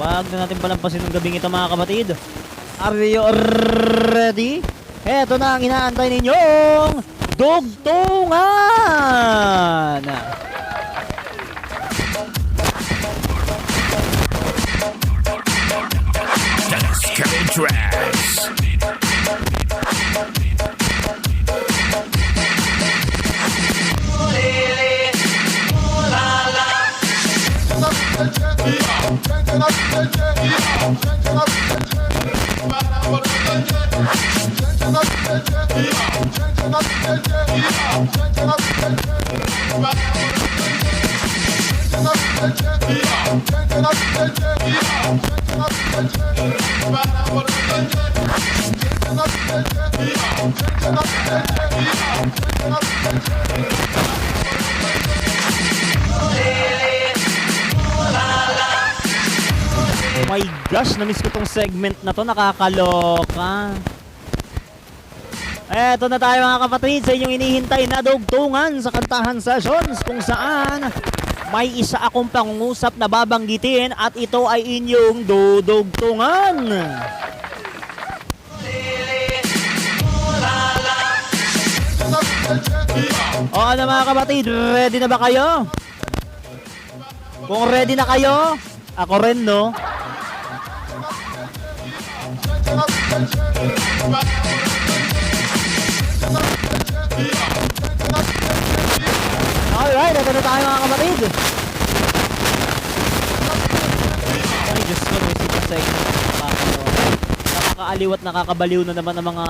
Wag na natin palampasin ng gabing ito mga kapatid. Are you ready? Heto na ang inaantay ninyong dugtungan! Coming tracks. My gosh, na-miss ko tong segment na to, nakakaloka. Eto na tayo mga kapatid sa inyong inihintay na dugtungan sa Kantahan Sessions, kung saan may isa akong pangungusap na babanggitin at ito ay inyong dudugtungan. O ano mga kapatid, ready na ba kayo? Kung ready na kayo, ako rin no. Alright, ito na tayo mga kapatid. Ay, Diyos ko, may segment. Nakakaaliw at nakakabaliw na naman ang mga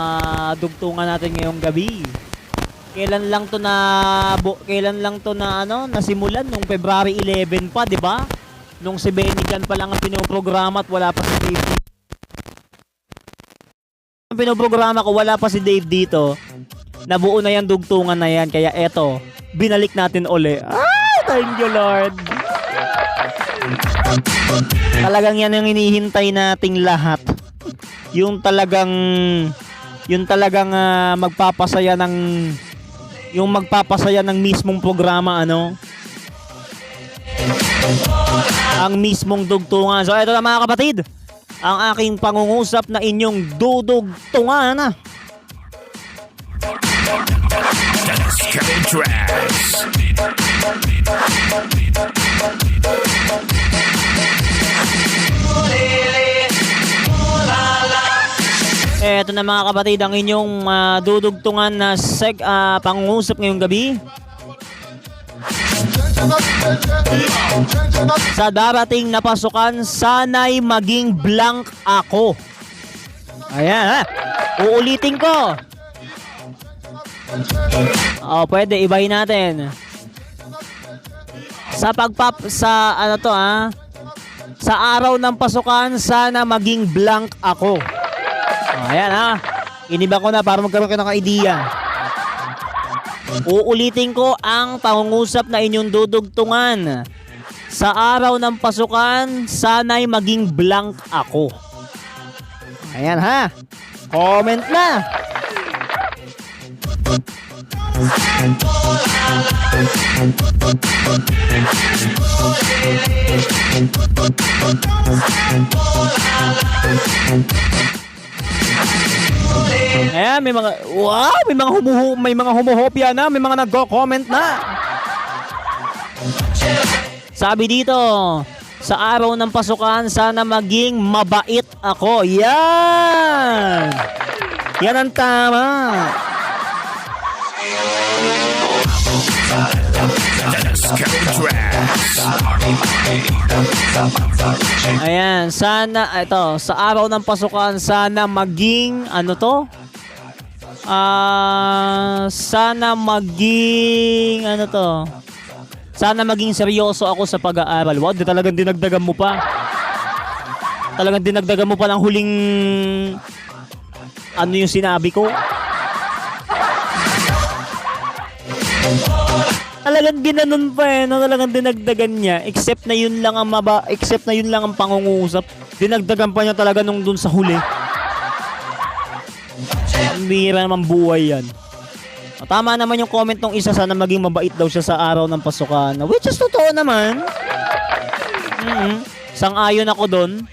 dugtungan natin ngayong gabi. Kailan lang to na nasimulan nung February 11 pa, 'di ba? Nung si Benny Jan pa lang ang pinoprograma at wala pa si Dave. Ang pinoprograma ko, wala pa si Dave dito. Nabuo na yan dugtungan na yan, kaya eto, binalik natin uli. Ay, thank you Lord. Talagang yan ang hinihintay nating lahat. Yung talagang magpapasaya ng mismong programa, ang mismong dugtungan. So ito na mga kapatid, ang aking pangungusap na inyong dudugtungan. Coming tracks. Eto na mga kapatid, ang inyong dudugtungan na pangungusap ngayong gabi. Sa darating na pasukan, sana'y maging blank ako. Ayan ha. Uulitin ko. Pwede ibahin natin. Sa araw ng pasukan, sana maging blank ako. Ayan ha. Iniba ko na para magkaroon ka ng idea. Uulitin ko ang pangungusap na inyong dudugtungan. Sa araw ng pasukan, sana'y maging blank ako. Ayan ha. Comment na. Ayan, may mga humuhopya na, may mga nagko-comment na. Sabi dito, sa araw ng pasukan, sana maging mabait ako. Yan! Yan ang tama. Ayan, sana sa araw ng pasukan, sana maging sana maging seryoso ako sa pag-aaral. Wow, talagang dinagdagan mo pa. Talagang dinagdagan mo pa ng huling yung sinabi ko. Talagang ginanon pa talagang dinagdagan niya, except na yun lang ang pangungusap. Dinagdagan pa niya talaga nung dun sa huli. Ang bihira naman buhay yan. Tama naman yung comment ng isa, sana maging mabait daw siya sa araw ng pasukan. Which is totoo naman. Sang-ayon ako doon.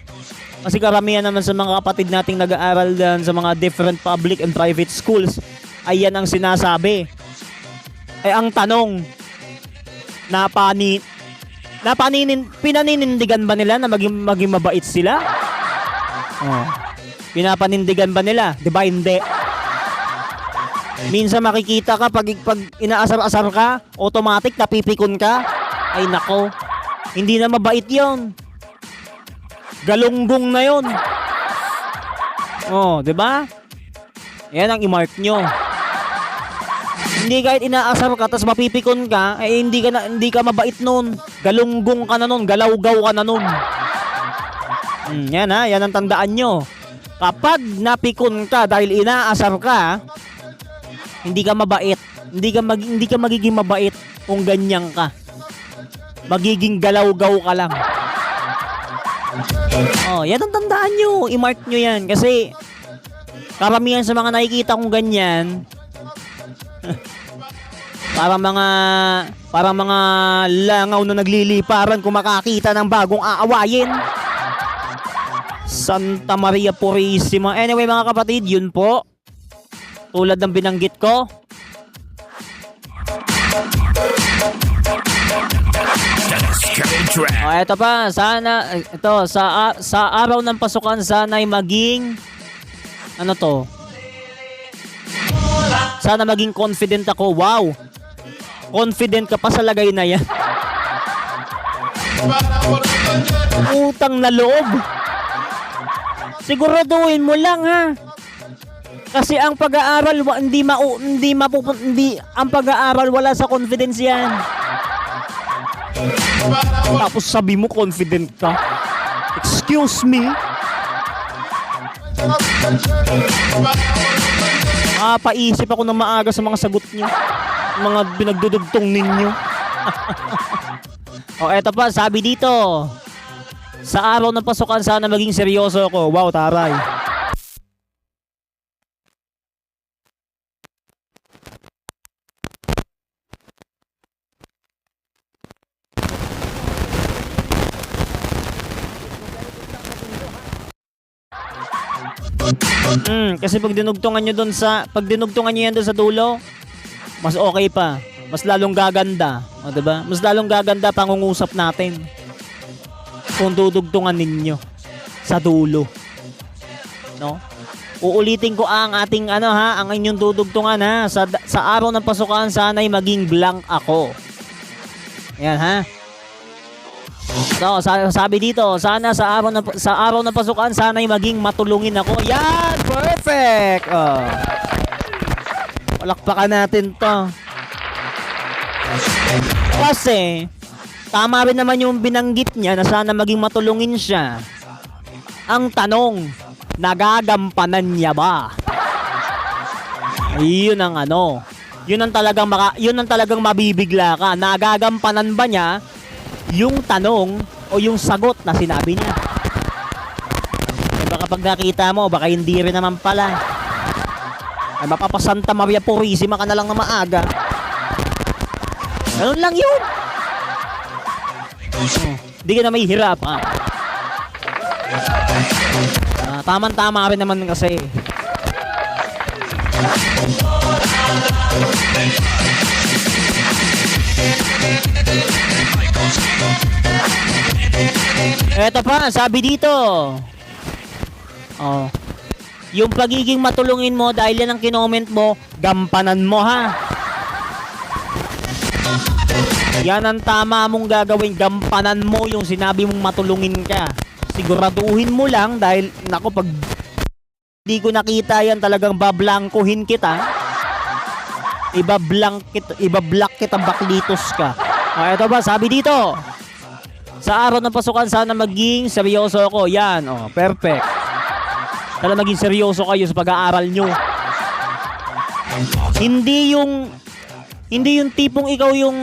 Kasi karamihan naman sa mga kapatid nating nag-aaral dyan sa mga different public and private schools, ay yan ang sinasabi. Ang tanong, pinaninindigan ba nila na maging mabait sila? Oh. Pinapanindigan ba nila? Di ba hindi? Minsan makikita ka pag inaasar-asar ka, automatic napipikon ka. Ay nako, hindi na mabait yon. Galunggong na yon. Oh, di ba? Yan ang i-mark nyo. Hindi kahit inaasar ka tapos mapipikon ka, hindi ka mabait nun. Galunggong ka na nun, galawgaw ka na nun. Yan ha, yan ang tandaan nyo. Kapag napikon ka dahil inaasar ka, hindi ka mabait. Hindi ka magiging mabait kung ganyan ka. Magiging galawgaw ka lang. Oh, yan ang tandaan nyo. I-mark nyo yan. Kasi karamihan sa mga nakikita kong ganyan, parang mga langaw na nagliliparan kung makakita ng bagong aawayin. Santa Maria Purisima. Anyway mga kapatid, yun po. Tulad ng binanggit ko. Ito pa, sana ito sa araw ng pasukan sana ay maging sana maging confident ako. Wow. Confident ka pa sa lagay na yan. Utang na loob. Siguraduhin mo lang ha. Kasi ang pag-aaral ang pag-aaral wala sa confidence yan. Tapos sabi mo confident ka. Excuse me. Paisip ako ng maaga sa mga sagot niyo. Mga binagdudugtong ninyo. Eto pa, sabi dito. Sa araw ng pasukan sana maging seryoso ako. Wow, taray. Kasi pag dinugtungan nyo yan doon sa dulo, mas okay pa. Mas lalong gaganda. O, diba? Mas lalong gaganda pangungusap natin. Kung dudugtungan ninyo sa dulo. No? Uulitin ko ang ating ang inyong dudugtungan ha. Sa araw ng pasukan sana'y maging blank ako. Ayan ha. So, sabi dito, sana sa araw ng pasukan sana'y maging matulungin ako. Yan, perfect. Palakpakan natin 'to. Kasi tama rin naman yung binanggit niya na sana maging matulungin siya. Ang tanong, nagagampanan niya ba? Yun ang Yun ang talagang mabibigla ka. Nagagampanan ba niya yung tanong o yung sagot na sinabi niya? Baka pag nakita mo, baka hindi rin naman pala. Ay mapapasanta Maria Purisima ka na lang na maaga. Ganun lang yun. Hindi ka na may hirap ha. Tama rin naman kasi. Eto pa, sabi dito. Yung pagiging matulungin mo dahil yan ang kinoment mo, gampanan mo ha. Yan ang tama mong gagawin, gampanan mo yung sinabi mong matulungin ka. Siguraduhin mo lang dahil pag di ko nakita yan talagang bablangkuhin kita. Ibablock kita, baklitos ka. Ito ba, sabi dito. Sa araw ng pasukan sana maging seryoso ako. Yan, perfect. Sana maging seryoso kayo sa pag-aaral nyo. Hindi yung tipong ikaw yung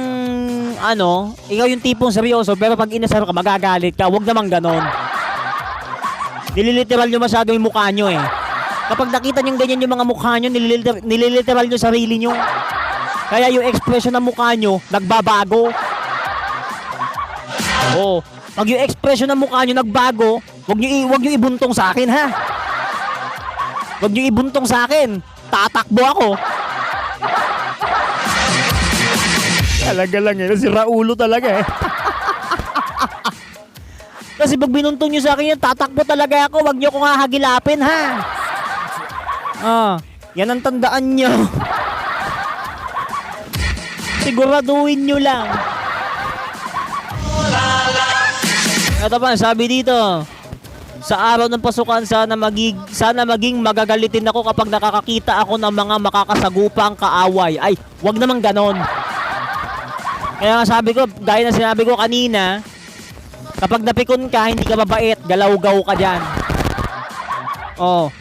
tipong seryoso pero pag inasar ka magagalit ka. Huwag naman ganon. Nililiteral nyo masyado yung mukha nyo eh. Kapag nakita nyo ganyan yung mga mukha nyo, nililiteral nyo sarili nyo. Kaya yung expression ng mukha nyo nagbabago. Pag yung expression ng mukha nyo nagbago, wag nyo ibuntong sa akin, ha? Wag nyo ibuntong sa akin. Tatakbo ako. Talaga lang eh. Si Raulo talaga eh. Kasi pag binuntong nyo sa akin yan, tatakbo talaga ako. Wag nyo akong hahagilapin, ha? Yan ang tandaan nyo. Siguraduhin nyo lang. Ito pa, sabi dito, sa araw ng pasukan, sana maging magagalitin ako kapag nakakakita ako ng mga makakasagupang kaaway. Ay, wag naman ganon. Kaya nga sabi ko, gaya na sinabi ko kanina, kapag napikon ka, hindi ka mabait, galaw-gaw ka dyan. Oh.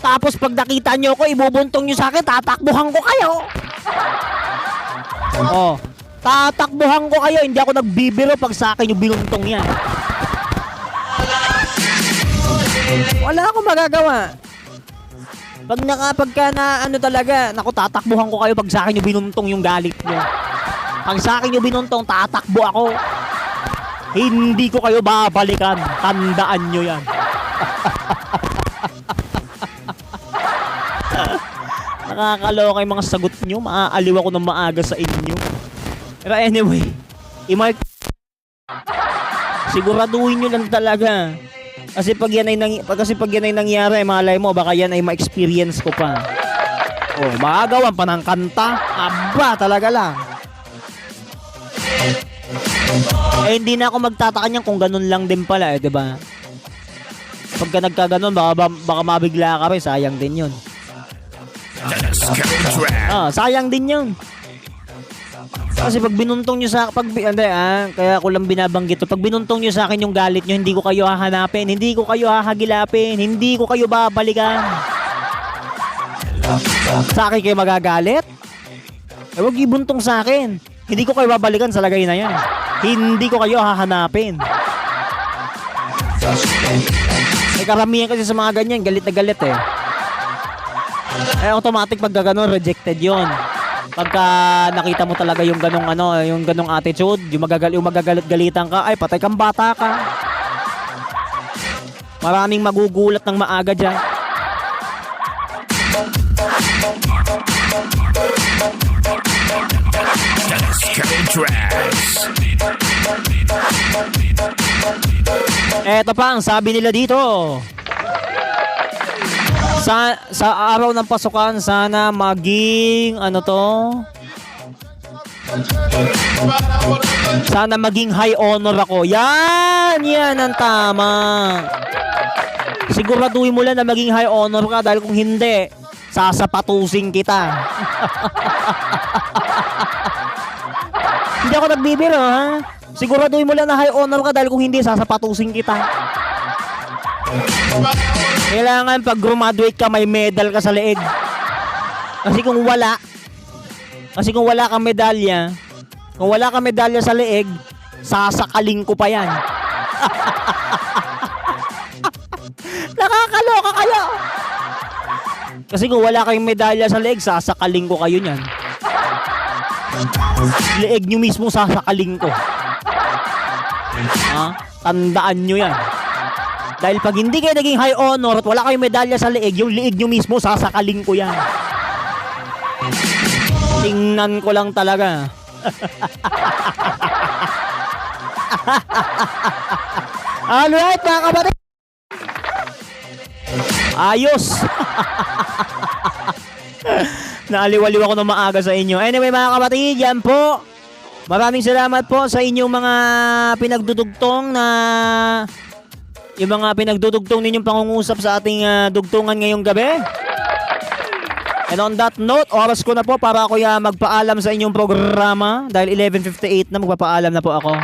Tapos pag nakita nyo ako, ibubuntong nyo sa akin, tatakbuhan ko kayo. Oh. Tatakbuhan ko kayo, hindi ako nagbibiro pag sa akin yung binuntong yan. Wala akong magagawa. Pagka na ano talaga, naku, tatakbuhan ko kayo pag sa akin yung binuntong yung galit nyo. Pag sa akin yung binuntong, tatakbo ako. Hindi ko kayo babalikan. Tandaan nyo yan. Nakakaloka yung mga sagot nyo. Maaaliw ako ng maaga sa inyo. Pero anyway, siguraduhin nyo lang talaga. Kasi pag yan ay nangyari, malay mo, baka yan ay ma-experience ko pa. Oh, magagawan pa ng kanta. Aba, talaga lang. Eh, hindi na ako magtataka niyan kung ganun lang din pala, eh, di ba? Pagka nagkaganon, baka mabigla ka rin, sayang din yun. Sayang din yun. Kasi pag binuntong nyo sa kaya ko lang binabanggit to. Pag binuntong nyo sa akin yung galit nyo, hindi ko kayo hahanapin, hindi ko kayo hahagilapin, hindi ko kayo babalikan. Sa akin kayo magagalit? Eh, wag ibuntong sa akin. Hindi ko kayo babalikan sa lagay na yan. Hindi ko kayo hahanapin. Eh, karamihan kasi sa mga ganyan, galit na galit eh. Eh, automatic pag gano'n, rejected yon. Pagka nakita mo talaga yung ganong yung ganong attitude, yung magagalit-galitan ka, ay patay kang bata ka. Maraming magugulat ng maaga dyan. Eto pa ang sabi nila dito. Sa araw ng pasukan, sana maging sana maging high honor ako. Yan ang tama. Siguraduhin mo lang na maging high honor ka, dahil kung hindi, sasapatusin kita. Hindi ako nagbibiro, ha? Siguraduhin mo lang na high honor ka, dahil kung hindi, sasapatusin kita. Kailangan pag graduate ka, may medal ka sa leeg. Kasi kung wala kang medalya, sa leeg, sasakaling ko pa yan. Nakakaloka kayo. Kasi kung wala kayong medalya sa leeg, sasakaling ko kayo niyan. Leeg nyo mismo sasakaling ko. Tandaan nyo yan. Dahil pag hindi kayo naging high honor at wala kayong medalya sa leeg, yung leeg nyo mismo, sasakaling ko yan. Tingnan ko lang talaga. Alright, mga kapatid. Ayos. Naaliwaliw ako ng maaga sa inyo. Anyway, mga kapatid, yan po. Maraming salamat po sa inyong mga pinagdudugtong ninyong pangungusap sa ating dugtungan ngayong gabi. And on that note, oras ko na po para ako magpaalam sa inyong programa. Dahil 11:58 na, magpapaalam na po ako.